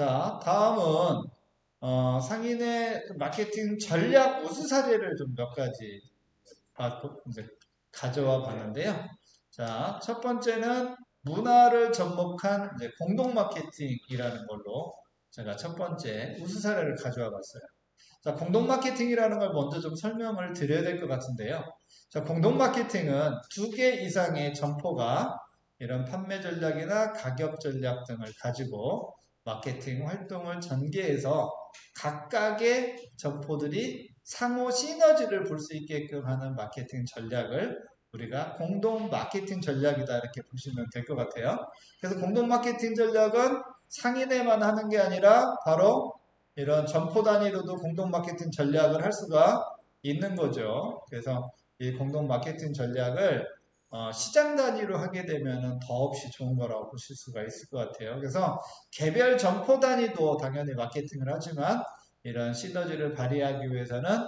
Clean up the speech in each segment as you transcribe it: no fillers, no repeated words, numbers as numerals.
자, 다음은 상인의 마케팅 전략 우수 사례를 좀 몇 가지 이제 가져와 봤는데요. 자, 첫 번째는 문화를 접목한 이제 공동 마케팅이라는 걸로 제가 첫 번째 우수 사례를 가져와 봤어요. 자, 공동 마케팅이라는 걸 먼저 좀 설명을 드려야 될 것 같은데요. 자, 공동 마케팅은 두 개 이상의 점포가 이런 판매 전략이나 가격 전략 등을 가지고 마케팅 활동을 전개해서 각각의 점포들이 상호 시너지를 볼 수 있게끔 하는 마케팅 전략을 우리가 공동 마케팅 전략이다 이렇게 보시면 될 것 같아요. 그래서 공동 마케팅 전략은 상인에만 하는 게 아니라 바로 이런 점포 단위로도 공동 마케팅 전략을 할 수가 있는 거죠. 그래서 이 공동 마케팅 전략을 시장 단위로 하게 되면 더없이 좋은 거라고 보실 수가 있을 것 같아요. 그래서 개별 점포 단위도 당연히 마케팅을 하지만 이런 시너지를 발휘하기 위해서는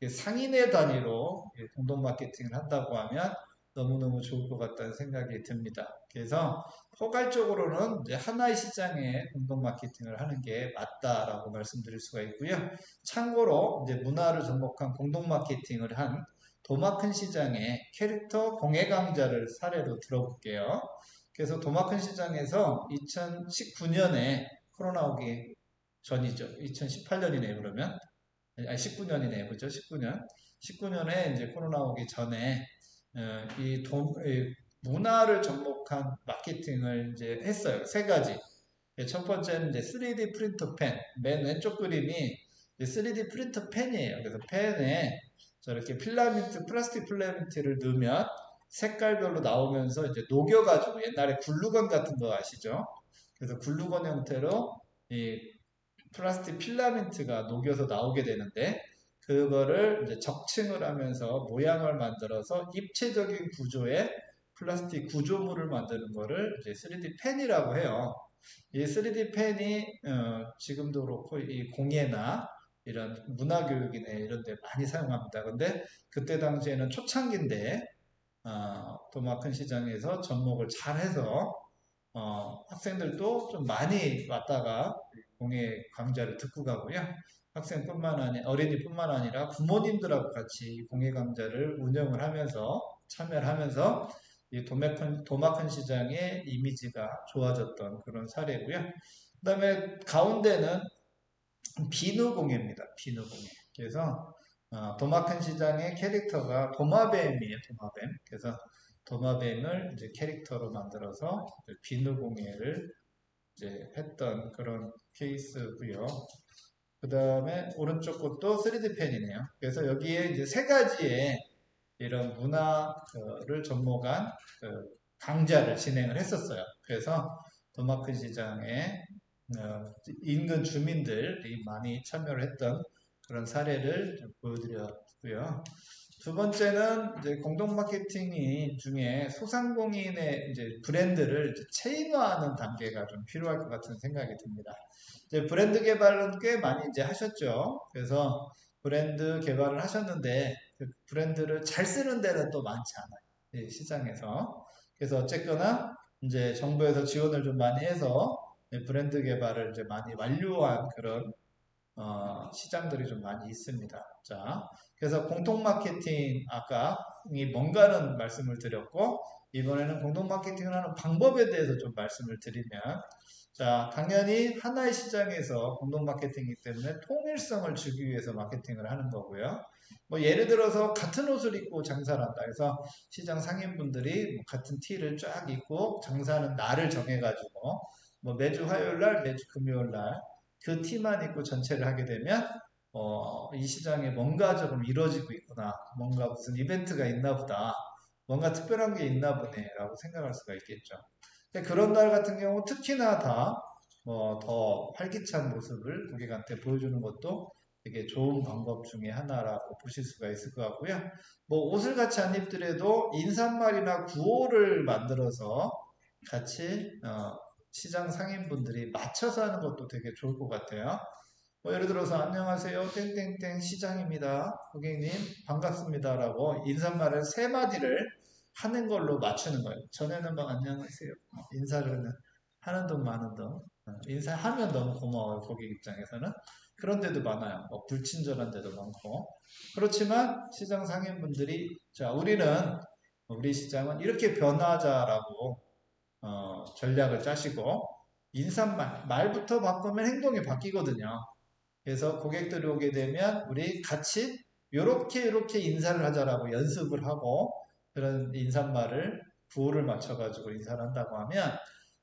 상인의 단위로 공동 마케팅을 한다고 하면 너무너무 좋을 것 같다는 생각이 듭니다. 그래서 포괄적으로는 이제 하나의 시장에 공동 마케팅을 하는 게 맞다라고 말씀드릴 수가 있고요. 참고로 이제 문화를 접목한 공동 마케팅을 한 도마큰 시장의 캐릭터 공예 강좌를 사례로 들어볼게요. 그래서 도마큰 시장에서 2019년에 코로나 오기 전이죠. 2018년이네요, 그러면. 아니, 19년이네요. 그죠? 19년. 19년에 이제 코로나 오기 전에 이 문화를 접목한 마케팅을 이제 했어요. 세 가지. 첫 번째는 이제 3D 프린터 펜. 맨 왼쪽 그림이 3D 프린터 펜이에요. 그래서 펜에 저렇게 필라멘트, 플라스틱 필라멘트를 넣으면 색깔별로 나오면서 이제 녹여가지고 옛날에 글루건 같은 거 아시죠? 그래서 글루건 형태로 이 플라스틱 필라멘트가 녹여서 나오게 되는데 그거를 이제 적층을 하면서 모양을 만들어서 입체적인 구조의 플라스틱 구조물을 만드는 거를 이제 3D 펜이라고 해요. 이 3D 펜이 지금도 그렇고 이 공예나 이런 문화교육이나 이런 데 많이 사용합니다. 근데 그때 당시에는 초창기인데 도마큰 시장에서 접목을 잘해서 학생들도 좀 많이 왔다가 공예 강좌를 듣고 가고요. 학생뿐만 아니라 어린이뿐만 아니라 부모님들하고 같이 공예 강좌를 운영을 하면서 참여를 하면서 이 도마큰 시장의 이미지가 좋아졌던 그런 사례고요. 그다음에 가운데는 비누 공예입니다. 비누 공예. 그래서 도마큰 시장의 캐릭터가 도마뱀이에요. 도마뱀. 그래서 도마뱀을 이제 캐릭터로 만들어서 비누 공예를 이제 했던 그런 케이스고요. 그 다음에 오른쪽 것도 3D 펜이네요. 그래서 여기에 이제 세 가지의 이런 문화를 접목한 그 강좌를 진행을 했었어요. 그래서 도마큰 시장에 인근 주민들이 많이 참여를 했던 그런 사례를 좀 보여드렸고요. 두 번째는 이제 공동 마케팅 중에 소상공인의 이제 브랜드를 이제 체인화하는 단계가 좀 필요할 것 같은 생각이 듭니다. 이제 브랜드 개발은 꽤 많이 이제 하셨죠. 그래서 브랜드 개발을 하셨는데 그 브랜드를 잘 쓰는 데는 또 많지 않아요. 이 시장에서. 그래서 어쨌거나 이제 정부에서 지원을 좀 많이 해서 브랜드 개발을 이제 많이 완료한 그런 시장들이 좀 많이 있습니다. 자, 그래서 공통 마케팅 아까 이 뭔가는 말씀을 드렸고 이번에는 공동 마케팅을 하는 방법에 대해서 좀 말씀을 드리면 자, 당연히 하나의 시장에서 공동 마케팅이기 때문에 통일성을 주기 위해서 마케팅을 하는 거고요. 뭐 예를 들어서 같은 옷을 입고 장사를 한다. 그래서 시장 상인분들이 뭐 같은 티를 쫙 입고 장사하는 날을 정해가지고 뭐 매주 화요일 날, 매주 금요일 날 그 티만 입고 전체를 하게 되면 이 시장에 뭔가 조금 이루어지고 있구나. 뭔가 무슨 이벤트가 있나 보다. 뭔가 특별한 게 있나 보네라고 생각할 수가 있겠죠. 근데 그런 날 같은 경우 특히나 더 활기찬 모습을 고객한테 보여주는 것도 되게 좋은 방법 중에 하나라고 보실 수가 있을 것 같고요. 뭐 옷을 같이 안 입더라도 인사말이나 구호를 만들어서 같이 시장 상인분들이 맞춰서 하는 것도 되게 좋을 것 같아요. 뭐 예를 들어서 안녕하세요 땡땡땡 시장입니다. 고객님 반갑습니다라고 인사말을 세 마디를 하는 걸로 맞추는 거예요. 전에는 막 안녕하세요 인사를 하는 돈 마는 돈 인사하면 너무 고마워요, 고객 입장에서는. 그런 데도 많아요. 뭐 불친절한 데도 많고. 그렇지만 시장 상인분들이, 자, 우리 시장은 이렇게 변화하자라고 전략을 짜시고, 말부터 바꾸면 행동이 바뀌거든요. 그래서 고객들이 오게 되면 우리 같이 요렇게 인사를 하자라고 연습을 하고, 그런 인사말을 구호를 맞춰가지고 인사를 한다고 하면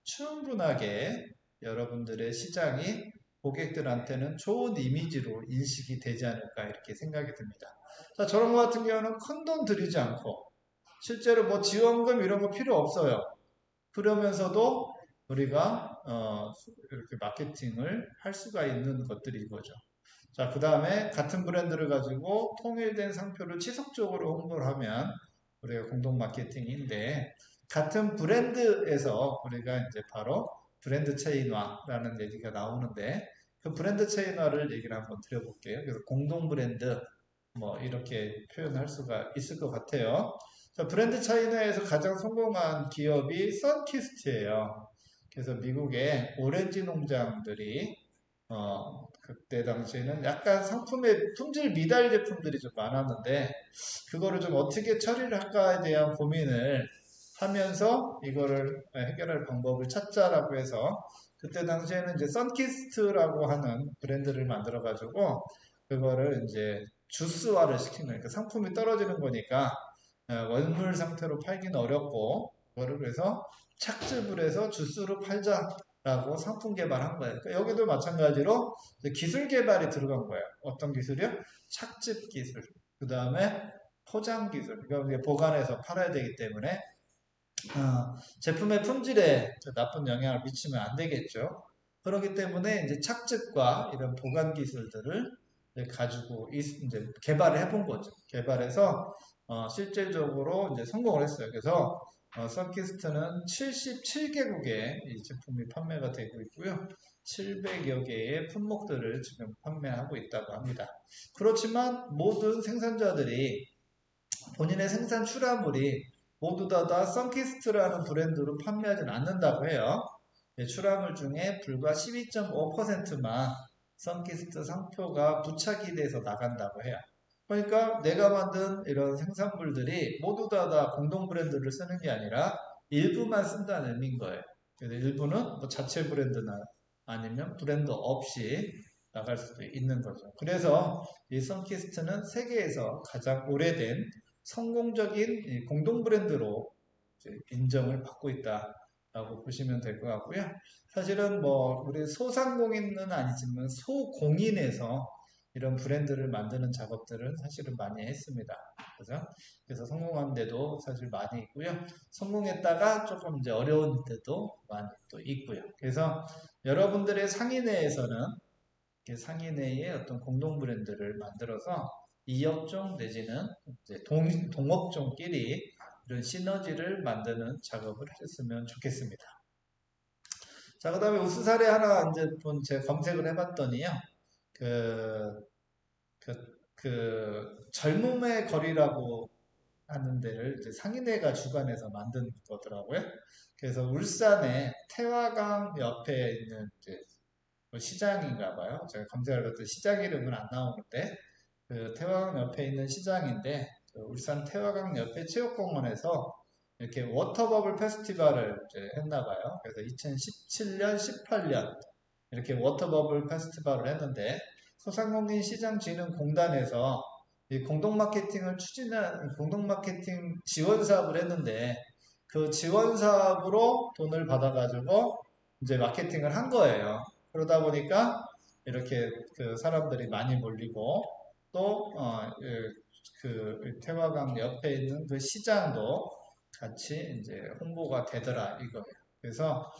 충분하게 여러분들의 시장이 고객들한테는 좋은 이미지로 인식이 되지 않을까 이렇게 생각이 듭니다. 자, 저런 거 같은 경우는 큰 돈 들이지 않고 실제로 뭐 지원금 이런 거 필요 없어요. 그러면서도 우리가 이렇게 마케팅을 할 수가 있는 것들이 이거죠. 자, 그 다음에 같은 브랜드를 가지고 통일된 상표를 지속적으로 홍보를 하면 우리가 공동 마케팅인데, 같은 브랜드에서 우리가 이제 바로 브랜드 체인화라는 얘기가 나오는데, 그 브랜드 체인화를 얘기를 한번 드려볼게요. 그래서 공동 브랜드 뭐 이렇게 표현할 수가 있을 것 같아요. 자, 브랜드 차이나에서 가장 성공한 기업이 선키스트예요. 그래서 미국의 오렌지 농장들이 그때 당시에는 약간 상품의 품질 미달 제품들이 좀 많았는데, 그거를 좀 어떻게 처리를 할까에 대한 고민을 하면서 이거를 해결할 방법을 찾자라고 해서, 그때 당시에는 이제 선키스트라고 하는 브랜드를 만들어 가지고 그거를 이제 주스화를 시킨 거니까 상품이 떨어지는 거니까 원물 상태로 팔기는 어렵고, 그거를 그래서 착즙을 해서 주스로 팔자라고 상품 개발한 거예요. 그러니까 여기도 마찬가지로 기술 개발이 들어간 거예요. 어떤 기술이요? 착즙 기술. 그 다음에 포장 기술. 그러니까 보관해서 팔아야 되기 때문에 제품의 품질에 나쁜 영향을 미치면 안 되겠죠. 그렇기 때문에 이제 착즙과 이런 보관 기술들을 가지고 이제 개발을 해본 거죠. 개발해서 실질적으로 이제 성공을 했어요. 그래서 선키스트는 77개국에 이 제품이 판매가 되고 있고요. 700여 개의 품목들을 지금 판매하고 있다고 합니다. 그렇지만 모든 생산자들이 본인의 생산 출하물이 모두 다 선키스트라는 브랜드로 판매하지는 않는다고 해요. 출하물 중에 불과 12.5%만 선키스트 상표가 부착이 돼서 나간다고 해요. 그러니까 내가 만든 이런 생산물들이 모두 다 공동 브랜드를 쓰는 게 아니라 일부만 쓴다는 의미인 거예요. 그래서 일부는 뭐 자체 브랜드나 아니면 브랜드 없이 나갈 수도 있는 거죠. 그래서 이 선키스트는 세계에서 가장 오래된 성공적인 공동 브랜드로 인정을 받고 있다라고 보시면 될 것 같고요. 사실은 뭐 우리 소상공인은 아니지만 소공인에서 이런 브랜드를 만드는 작업들은 사실은 많이 했습니다. 그죠? 그래서 성공한 데도 사실 많이 있고요. 성공했다가 조금 이제 어려운 데도 많이 또 있고요. 그래서 여러분들의 상인회에서는 상인회의 어떤 공동 브랜드를 만들어서 이업종 내지는 이제 동업종끼리 이런 시너지를 만드는 작업을 했으면 좋겠습니다. 자, 그 다음에 우수 사례 하나 이제 제가 검색을 해봤더니요. 그, 젊음의 거리라고 하는 데를 이제 상인회가 주관해서 만든 거더라고요. 그래서 울산의 태화강 옆에 있는 이제 뭐 시장인가 봐요. 제가 검색을 했더니 시장 이름은 안 나오는데, 그 태화강 옆에 있는 시장인데, 그 울산 태화강 옆에 체육공원에서 이렇게 워터버블 페스티벌을 이제 했나 봐요. 그래서 2017년, 18년 이렇게 워터버블 페스티벌을 했는데, 소상공인시장진흥공단에서 이 공동 마케팅을 추진한 공동 마케팅 지원 사업을 했는데, 그 지원 사업으로 돈을 받아가지고 이제 마케팅을 한 거예요. 그러다 보니까 이렇게 그 사람들이 많이 몰리고, 또 그 태화강 옆에 있는 그 시장도 같이 이제 홍보가 되더라 이거예요. 그래서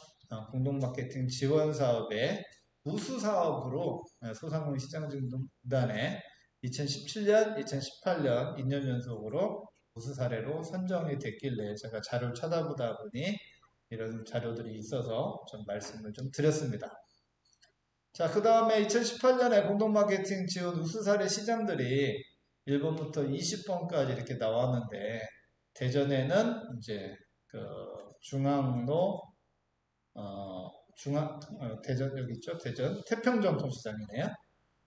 공동 마케팅 지원 사업의 우수 사업으로 소상공인 시장진흥공단에 2017년, 2018년 2년 연속으로 우수 사례로 선정이 됐길래 제가 자료를 찾아보다 보니 이런 자료들이 있어서 좀 말씀을 좀 드렸습니다. 자, 그 다음에 2018년에 공동 마케팅 지원 우수 사례 시장들이 1번부터 20번까지 이렇게 나왔는데, 대전에는 이제 그 중앙로, 대전 여기 있죠. 대전 태평전통시장이네요.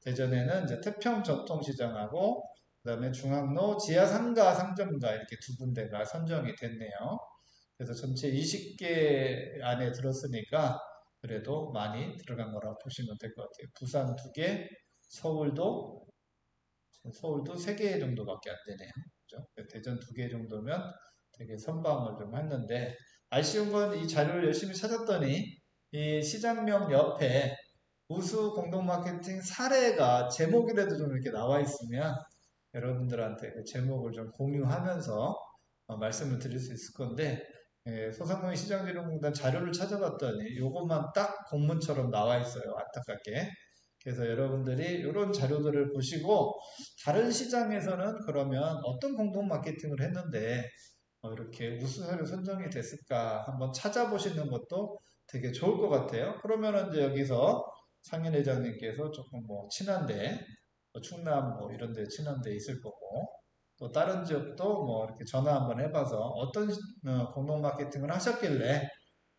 대전에는 이제 태평전통시장하고 그다음에 중앙로 지하 상가 상점가 이렇게 두 군데가 선정이 됐네요. 그래서 전체 20개 안에 들었으니까 그래도 많이 들어간 거라고 보시면 될 것 같아요. 부산 2개, 서울도 3개 정도밖에 안 되네요. 그죠? 대전 2개 정도면 되게 선방을 좀 했는데 아쉬운 건 이 자료를 열심히 찾았더니 이 시장명 옆에 우수 공동 마케팅 사례가 제목이라도 좀 이렇게 나와 있으면 여러분들한테 그 제목을 좀 공유하면서 말씀을 드릴 수 있을 건데 소상공인 시장진흥공단 자료를 찾아봤더니 이것만 딱 공문처럼 나와 있어요. 안타깝게. 그래서 여러분들이 이런 자료들을 보시고 다른 시장에서는 그러면 어떤 공동 마케팅을 했는데 이렇게 우수사례 선정이 됐을까 한번 찾아보시는 것도 되게 좋을 것 같아요. 그러면 이제 여기서 상인 회장님께서 조금 뭐 친한데 충남 뭐 이런 데 친한데 있을 거고 또 다른 지역도 뭐 이렇게 전화 한번 해봐서 어떤 공동 마케팅을 하셨길래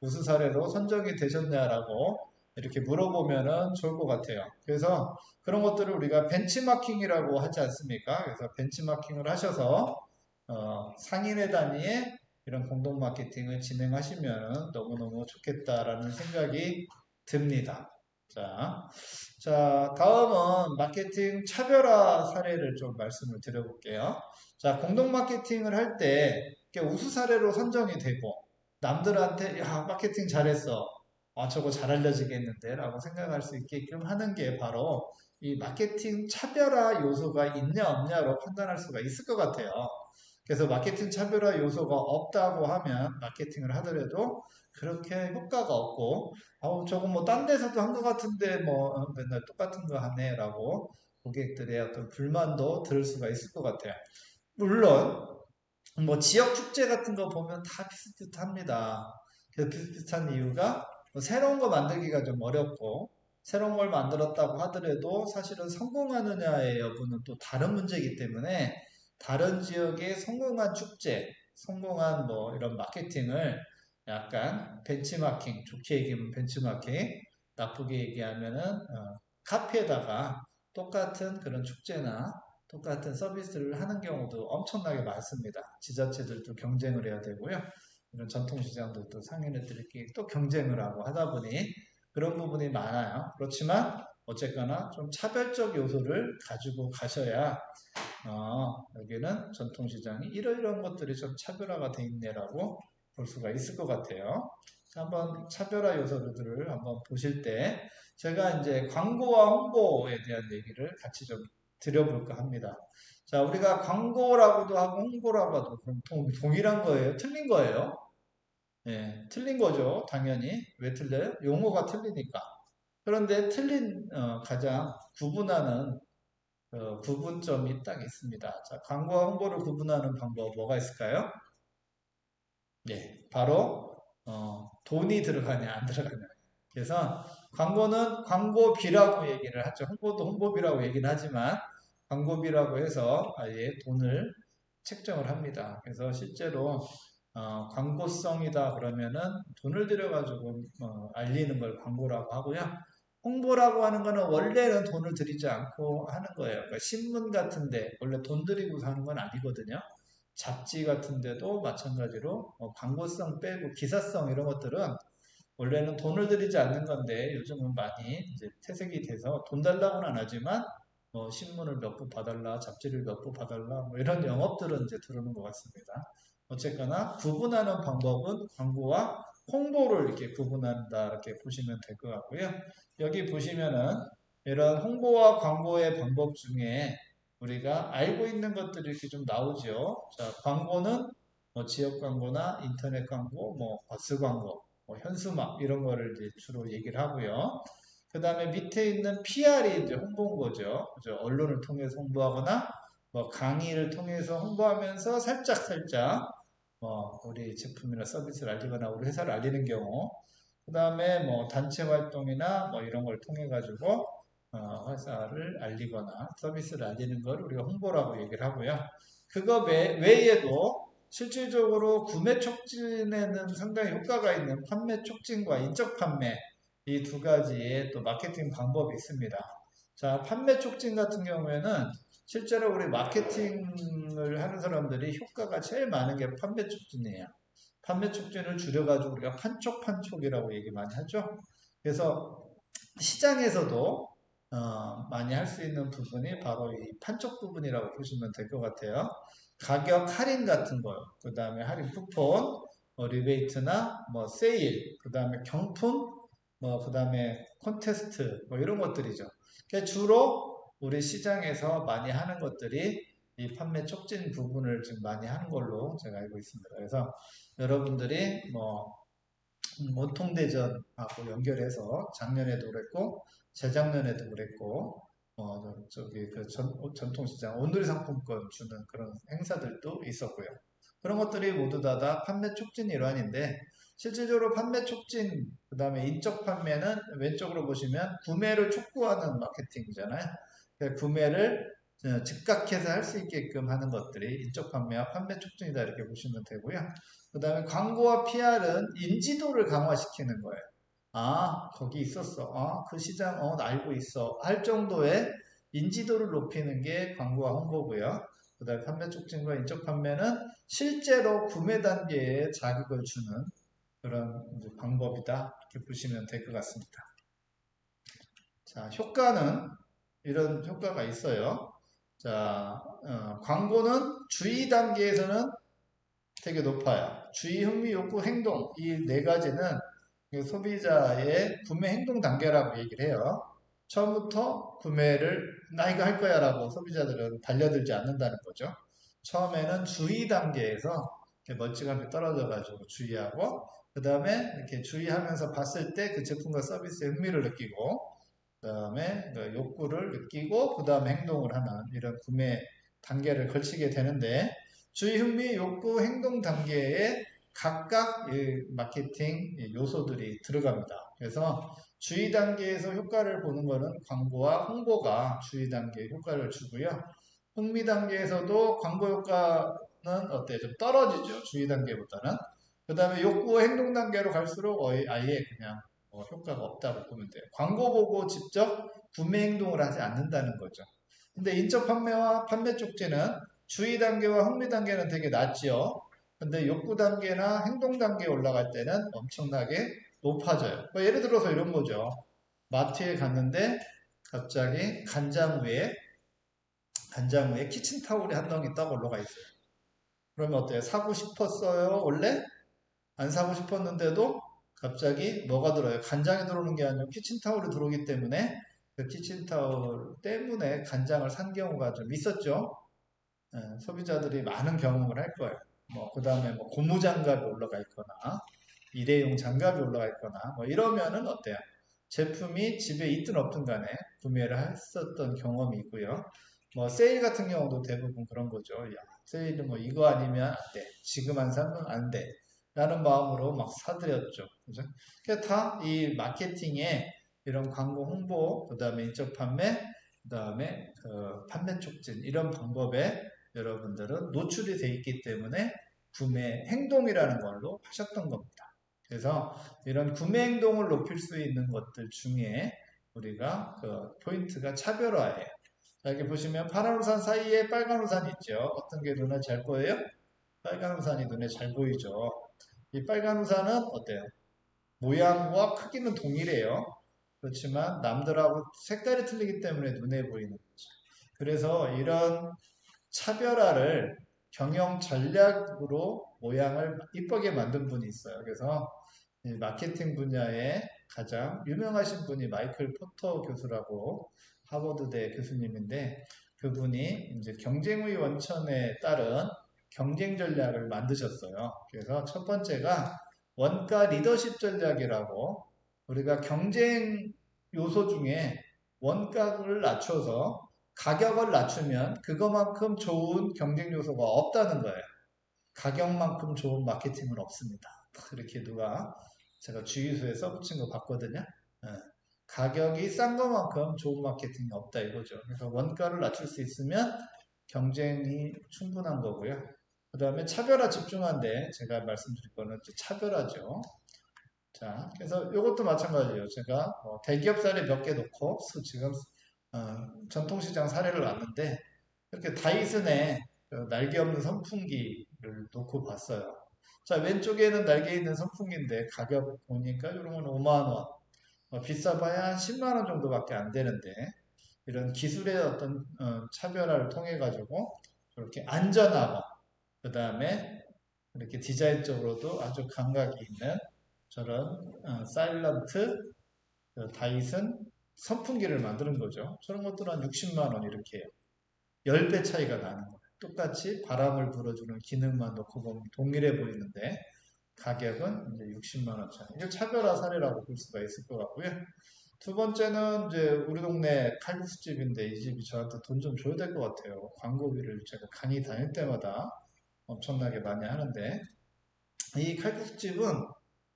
우수 사례로 선정이 되셨냐라고 이렇게 물어보면은 좋을 것 같아요. 그래서 그런 것들을 우리가 벤치마킹이라고 하지 않습니까? 그래서 벤치마킹을 하셔서 상인의 단위의 이런 공동 마케팅을 진행하시면 너무너무 좋겠다라는 생각이 듭니다. 자, 다음은 마케팅 차별화 사례를 좀 말씀을 드려볼게요. 자, 공동 마케팅을 할 때 우수 사례로 선정이 되고 남들한테 야, 마케팅 잘했어. 저거 잘 알려지겠는데 라고 생각할 수 있게끔 하는 게 바로 이 마케팅 차별화 요소가 있냐 없냐로 판단할 수가 있을 것 같아요. 그래서 마케팅 차별화 요소가 없다고 하면 마케팅을 하더라도 그렇게 효과가 없고 저거 뭐 딴 데서도 한 것 같은데 뭐 맨날 똑같은 거 하네라고 고객들의 어떤 불만도 들을 수가 있을 것 같아요. 물론 뭐 지역 축제 같은 거 보면 다 비슷비슷합니다. 그 비슷비슷한 이유가 뭐 새로운 거 만들기가 좀 어렵고 새로운 걸 만들었다고 하더라도 사실은 성공하느냐의 여부는 또 다른 문제이기 때문에 다른 지역의 성공한 축제, 성공한 뭐 이런 마케팅을 약간 벤치마킹, 좋게 얘기하면 벤치마킹, 나쁘게 얘기하면은 카피에다가 똑같은 그런 축제나 똑같은 서비스를 하는 경우도 엄청나게 많습니다. 지자체들도 경쟁을 해야 되고요. 이런 전통시장들도 상인들끼리 또 경쟁을 하고 하다 보니 그런 부분이 많아요. 그렇지만 어쨌거나 좀 차별적 요소를 가지고 가셔야 여기는 전통시장이 이런 것들이 좀 차별화가 돼 있네라고 볼 수가 있을 것 같아요. 한번 차별화 요소들을 한번 보실 때 제가 이제 광고와 홍보에 대한 얘기를 같이 좀 드려볼까 합니다. 자, 우리가 광고라고도 하고 홍보라고 하도 동일한 거예요? 틀린 거예요? 예, 틀린 거죠. 당연히. 왜 틀려요? 용어가 틀리니까. 그런데 틀린 가장 구분하는 구분점이 딱 있습니다. 자, 광고와 홍보를 구분하는 방법 뭐가 있을까요? 네, 바로 돈이 들어가냐 안 들어가냐. 그래서 광고는 광고비라고 얘기를 하죠. 홍보도 홍보비라고 얘기는 하지만 광고비라고 해서 아예 돈을 책정을 합니다. 그래서 실제로 광고성이다 그러면은 돈을 들여가지고 알리는 걸 광고라고 하고요. 홍보라고 하는 거는 원래는 돈을 들이지 않고 하는 거예요. 그러니까 신문 같은데 원래 돈 들이고 사는 건 아니거든요. 잡지 같은 데도 마찬가지로 광고성 빼고 기사성 이런 것들은 원래는 돈을 들이지 않는 건데 요즘은 많이 이제 퇴색이 돼서 돈 달라고는 안 하지만 신문을 몇 부 봐달라, 잡지를 몇 부 봐달라 뭐 이런 영업들은 이제 들어오는 것 같습니다. 어쨌거나 구분하는 방법은 광고와 홍보를 이렇게 구분한다 이렇게 보시면 될 것 같고요. 여기 보시면은 이런 홍보와 광고의 방법 중에 우리가 알고 있는 것들이 이렇게 좀 나오죠. 자, 광고는 뭐 지역 광고나 인터넷 광고, 뭐 버스 광고, 뭐 현수막 이런 거를 이제 주로 얘기를 하고요. 그 다음에 밑에 있는 PR이 이제 홍보인 거죠. 그죠? 언론을 통해서 홍보하거나 뭐 강의를 통해서 홍보하면서 살짝 우리 제품이나 서비스를 알리거나 우리 회사를 알리는 경우 그 다음에 뭐 단체 활동이나 뭐 이런 걸 통해 가지고 회사를 알리거나 서비스를 알리는 걸 우리가 홍보라고 얘기를 하고요. 그거 외에도 실질적으로 구매 촉진에는 상당히 효과가 있는 판매 촉진과 인적 판매 이 두 가지의 또 마케팅 방법이 있습니다. 자, 판매 촉진 같은 경우에는 실제로 우리 마케팅을 하는 사람들이 효과가 제일 많은 게 판매 촉진이에요. 판매 촉진을 줄여가지고 우리가 판촉이라고 얘기 많이 하죠. 그래서 시장에서도 많이 할 수 있는 부분이 바로 이 판촉 부분이라고 보시면 될 것 같아요. 가격 할인 같은 거, 그 다음에 할인 쿠폰, 리베이트나 뭐 세일, 그 다음에 경품, 그 다음에 콘테스트, 뭐 이런 것들이죠. 주로 우리 시장에서 많이 하는 것들이 이 판매 촉진 부분을 지금 많이 하는 걸로 제가 알고 있습니다. 그래서 여러분들이 뭐 원통대전하고 연결해서 작년에도 그랬고 재작년에도 그랬고 저기 그 전통시장 온누리 상품권 주는 그런 행사들도 있었고요. 그런 것들이 모두 다 판매 촉진 일환인데 실질적으로 판매 촉진 그 다음에 인적 판매는 왼쪽으로 보시면 구매를 촉구하는 마케팅이잖아요. 구매를 즉각해서 할 수 있게끔 하는 것들이 인적 판매와 판매 촉진이다 이렇게 보시면 되고요. 그 다음에 광고와 PR은 인지도를 강화시키는 거예요. 아, 거기 있었어. 아, 그 시장, 나 알고 있어. 할 정도의 인지도를 높이는 게 광고와 홍보고요. 그 다음에 판매 촉진과 인적 판매는 실제로 구매 단계에 자극을 주는 그런 방법이다. 이렇게 보시면 될 것 같습니다. 자, 효과는 이런 효과가 있어요. 자, 광고는 주의 단계에서는 되게 높아요. 주의, 흥미, 욕구, 행동 이 네 가지는 소비자의 구매 행동 단계라고 얘기를 해요. 처음부터 구매를 나 이거 할 거야 라고 소비자들은 달려들지 않는다는 거죠. 처음에는 주의 단계에서 멀찌감치 떨어져 가지고 주의하고 그 다음에 이렇게 주의하면서 봤을 때 그 제품과 서비스에 흥미를 느끼고 그 다음에 욕구를 느끼고 그 다음에 행동을 하는 이런 구매 단계를 걸치게 되는데 주의, 흥미, 욕구, 행동 단계에 각각 마케팅 요소들이 들어갑니다. 그래서 주의 단계에서 효과를 보는 것은 광고와 홍보가 주의 단계에 효과를 주고요. 흥미 단계에서도 광고 효과는 어때요? 좀 떨어지죠. 주의 단계보다는. 그 다음에 욕구와 행동 단계로 갈수록 아예 그냥 효과가 없다고 보면 돼요. 광고 보고 직접 구매 행동을 하지 않는다는 거죠. 근데 인적 판매와 판매 쪽지는 주의 단계와 흥미 단계는 되게 낮지요. 근데 욕구 단계나 행동 단계에 올라갈 때는 엄청나게 높아져요. 뭐 예를 들어서 이런 거죠. 마트에 갔는데 갑자기 간장 위에 키친타올이 한 덩이 딱 올라가 있어요. 그러면 어때요? 사고 싶었어요? 원래? 안 사고 싶었는데도 갑자기 뭐가 들어요? 간장이 들어오는 게 아니고 키친타올이 들어오기 때문에 그 키친타올 때문에 간장을 산 경우가 좀 있었죠. 소비자들이 많은 경험을 할 거예요. 그 다음에 고무장갑이 올라가 있거나 일회용 장갑이 올라가 있거나 이러면은 어때요? 제품이 집에 있든 없든 간에 구매를 했었던 경험이 있고요. 세일 같은 경우도 대부분 그런 거죠. 야, 세일은 이거 아니면 안 돼. 지금 안 사면 안 돼. 라는 마음으로 막 사드렸죠. 그죠? 그러니까 다 이 마케팅에 이런 광고 홍보, 그 다음에 인적 판매, 그 다음에 그 판매 촉진, 이런 방법에 여러분들은 노출이 돼 있기 때문에 구매 행동이라는 걸로 하셨던 겁니다. 그래서 이런 구매 행동을 높일 수 있는 것들 중에 우리가 그 포인트가 차별화예요. 자, 이렇게 보시면 파란 우산 사이에 빨간 우산이 있죠. 어떤 게 눈에 잘 보여요? 빨간 우산이 눈에 잘 보이죠. 이 빨간 우산은 어때요? 모양과 크기는 동일해요. 그렇지만 남들하고 색깔이 틀리기 때문에 눈에 보이는 거죠. 그래서 이런 차별화를 경영 전략으로 모양을 이쁘게 만든 분이 있어요. 그래서 마케팅 분야에 가장 유명하신 분이 마이클 포터 교수라고 하버드대 교수님인데 그분이 이제 경쟁의 원천에 따른 경쟁 전략을 만드셨어요. 그래서 첫 번째가 원가 리더십 전략이라고 우리가 경쟁 요소 중에 원가를 낮춰서 가격을 낮추면 그거만큼 좋은 경쟁 요소가 없다는 거예요. 가격만큼 좋은 마케팅은 없습니다. 이렇게 누가 제가 주유소에 써붙인 거 봤거든요. 예. 가격이 싼 것만큼 좋은 마케팅이 없다 이거죠. 그래서 원가를 낮출 수 있으면 경쟁이 충분한 거고요. 그 다음에 차별화 집중한데 제가 말씀드릴 거는 차별화죠. 자, 그래서 이것도 마찬가지예요. 제가 대기업 사례 몇 개 놓고 지금 전통시장 사례를 놨는데 이렇게 다이슨의 날개 없는 선풍기를 놓고 봤어요. 자, 왼쪽에는 날개 있는 선풍기인데 가격 보니까 이런 건 5만 원. 비싸봐야 한 10만 원 정도밖에 안 되는데 이런 기술의 어떤 차별화를 통해 가지고 이렇게 안전하고 그 다음에 이렇게 디자인적으로도 아주 감각이 있는 저런 사일런트 다이슨 선풍기를 만드는 거죠. 저런 것들은 한 60만 원 이렇게 해요. 10배 차이가 나는 거예요. 똑같이 바람을 불어주는 기능만 놓고 보면 동일해 보이는데 가격은 이제 60만 원 차이. 이게 차별화 사례라고 볼 수가 있을 것 같고요. 두 번째는 이제 우리 동네 칼국수집인데 이 집이 저한테 돈 좀 줘야 될 것 같아요. 광고비를 제가 강의 다닐 때마다 엄청나게 많이 하는데 이 칼국수집은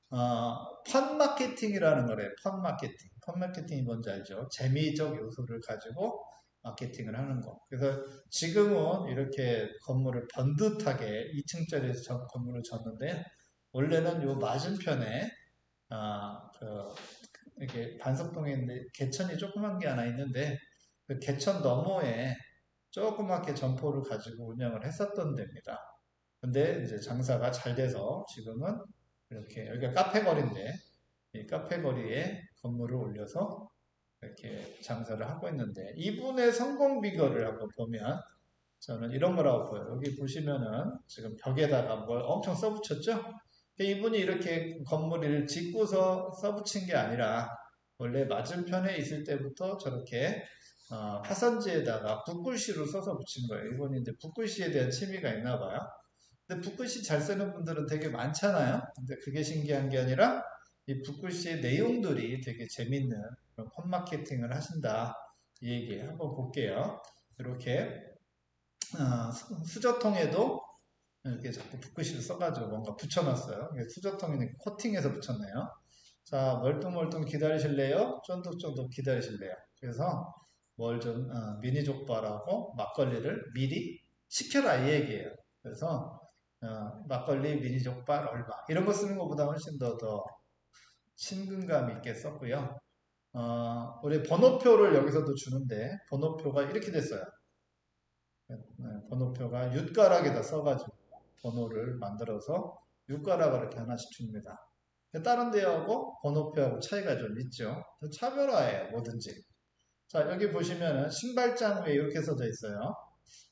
펀 마케팅이라는 거래요. 펀 마케팅. 펀 마케팅이 뭔지 알죠? 재미적 요소를 가지고 마케팅을 하는 거. 그래서 지금은 이렇게 건물을 번듯하게 2층짜리 건물을 졌는데 원래는 요 맞은편에 그 이렇게 반석동에 있는데 개천이 조그만 게 하나 있는데 그 개천 너머에 조그맣게 점포를 가지고 운영을 했었던 데입니다. 근데 이제 장사가 잘 돼서 지금은 이렇게 여기가 카페 거리인데 이 카페 거리에 건물을 올려서 이렇게 장사를 하고 있는데 이분의 성공 비결을 한번 보면 저는 이런 거라고 보여요. 여기 보시면은 지금 벽에다가 뭘 엄청 써붙였죠? 이분이 이렇게 건물을 짓고서 써붙인 게 아니라 원래 맞은편에 있을 때부터 저렇게 화선지에다가 붓글씨로 써서 붙인 거예요. 이분이 이제 붓글씨에 대한 취미가 있나 봐요. 근데 붓글씨 잘 쓰는 분들은 되게 많잖아요. 근데 그게 신기한 게 아니라 이 붓글씨의 내용들이 되게 재밌는 그런 폰 마케팅을 하신다. 이 얘기 한번 볼게요. 이렇게 수저통에도 이렇게 자꾸 붓글씨를 써가지고 뭔가 붙여놨어요. 수저통이니까 코팅해서 붙였네요. 자, 멀뚱멀뚱 기다리실래요? 쫀득쫀득 기다리실래요? 그래서 뭘 좀 미니 족발하고 막걸리를 미리 시켜라 이 얘기예요. 그래서 막걸리 미니 족발 얼마 이런 거 쓰는 것보다 훨씬 더 친근감 있게 썼고요. 우리 번호표를 여기서도 주는데 번호표가 이렇게 됐어요. 번호표가 윷가락에다 써가지고 번호를 만들어서 윷가락을 이렇게 하나씩 줍니다. 다른 데하고 번호표하고 차이가 좀 있죠. 차별화예요, 뭐든지. 자, 여기 보시면은 신발장 위에 이렇게 써져 있어요.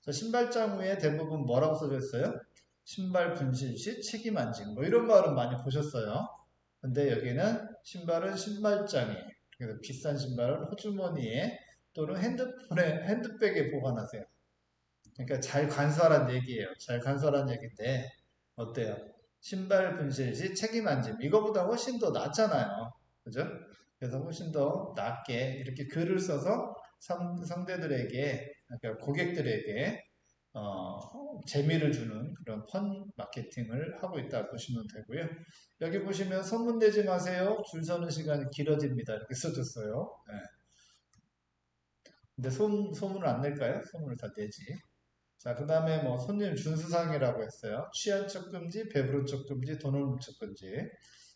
자, 신발장 위에 대부분 뭐라고 써져 있어요? 신발 분실 시 책임 안 진. 뭐 이런 말은 많이 보셨어요. 근데 여기는 신발은 신발장에, 그래서 비싼 신발은 호주머니에 또는 핸드백에 보관하세요. 그러니까 잘 간수하라는 얘기예요. 잘 간수하라는 얘기인데 어때요? 신발 분실 시 책임 안 짐. 이거보다 훨씬 더 낫잖아요. 그죠? 그래서 훨씬 더 낫게 이렇게 글을 써서 상대들에게, 그러니까 고객들에게 재미를 주는 그런 펀 마케팅을 하고 있다 보시면 되고요. 여기 보시면 소문 내지 마세요. 줄 서는 시간이 길어집니다. 이렇게 써줬어요. 네. 근데 소문을 안 낼까요? 소문을 다 내지. 자, 그 다음에 뭐 손님 준수사항이라고 했어요. 취한 척 금지, 배부른 척 금지, 돈 없는 척 금지.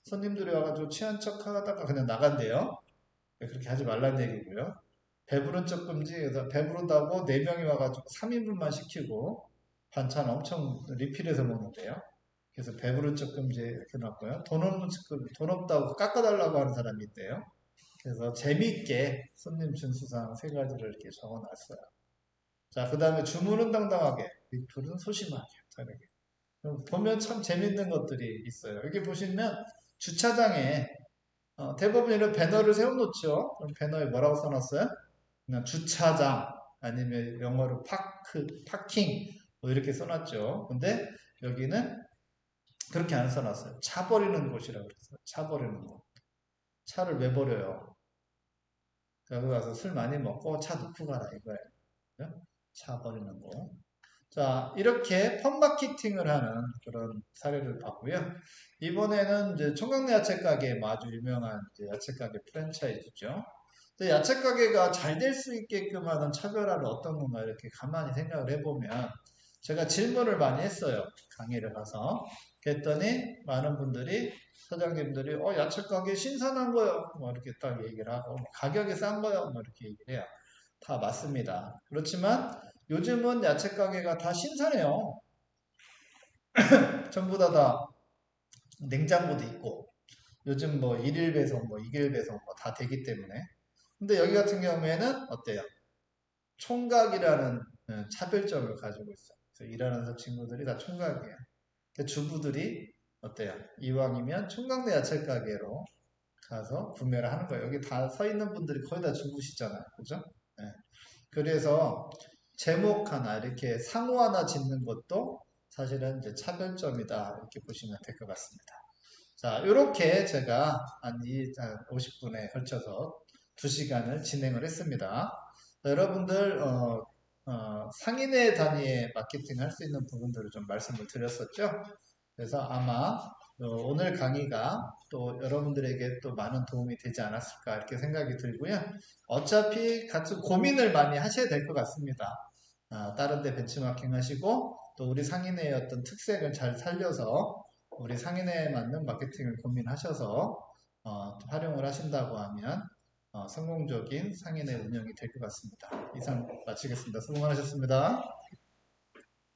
손님들이 와가지고 취한 척 하다가 그냥 나간대요. 네, 그렇게 하지 말란 얘기고요. 배부른 척 금지, 그래서 배부르다고 4명이 와가지고 3인분만 시키고 반찬 엄청 리필해서 먹는데요. 그래서 배부른 척 금지 이렇게 놨고요. 돈 없는 척 금지, 돈 없다고 깎아달라고 하는 사람이 있대요. 그래서 재미있게 손님 준수사항 3가지를 이렇게 적어놨어요. 자, 그 다음에 주문은 당당하게, 리플은 소심하게. 다르게. 보면 참 재밌는 것들이 있어요. 여기 보시면 주차장에 대부분 이런 배너를 세워놓죠. 그럼 배너에 뭐라고 써놨어요? 그냥 주차장 아니면 영어로 파킹 뭐 이렇게 써놨죠. 근데 여기는 그렇게 안 써놨어요. 차 버리는 곳이라고 그랬어요. 차 버리는 곳. 차를 왜 버려요? 여기 가서 술 많이 먹고 차 놓고 가라 이거예요. 차 버리는 곳. 자, 이렇게 펀마케팅을 하는 그런 사례를 봤고요. 이번에는 이제 총각내 야채 가게 아주 유명한 야채 가게 프랜차이즈죠. 근데 야채 가게가 잘 될 수 있게끔 하는 차별화를 어떤 건가 이렇게 가만히 생각을 해보면 제가 질문을 많이 했어요. 강의를 가서. 그랬더니 많은 분들이 사장님들이 야채 가게 신선한 거요. 뭐 이렇게 딱 얘기를 하고 가격이 싼 거요. 뭐 이렇게 얘기를 해요. 다 맞습니다. 그렇지만 요즘은 야채 가게가 다 신선해요. 전부 다 냉장고도 있고 요즘 뭐 일일 배송, 뭐 2일 배송 뭐 다 되기 때문에. 근데 여기 같은 경우에는 어때요? 총각이라는 차별점을 가지고 있어요. 그래서 일하는 친구들이 다 총각이에요. 그 주부들이 어때요? 이왕이면 총각내 야채 가게로 가서 구매를 하는 거예요. 여기 다 서 있는 분들이 거의 다 주부시잖아요. 그죠? 네. 그래서 제목 하나, 이렇게 상호 하나 짓는 것도 사실은 이제 차별점이다. 이렇게 보시면 될 것 같습니다. 자, 이렇게 제가 한 50분에 걸쳐서 2시간을 진행을 했습니다. 자, 여러분들, 상인의 단위의 마케팅 할 수 있는 부분들을 좀 말씀을 드렸었죠. 그래서 아마 오늘 강의가 또 여러분들에게 또 많은 도움이 되지 않았을까 이렇게 생각이 들고요. 어차피 같이 고민을 많이 하셔야 될 것 같습니다. 다른 데 벤치마킹 하시고 또 우리 상인의 어떤 특색을 잘 살려서 우리 상인에 맞는 마케팅을 고민하셔서 활용을 하신다고 하면 성공적인 상인의 운영이 될 것 같습니다. 이상 마치겠습니다. 수고 많으셨습니다.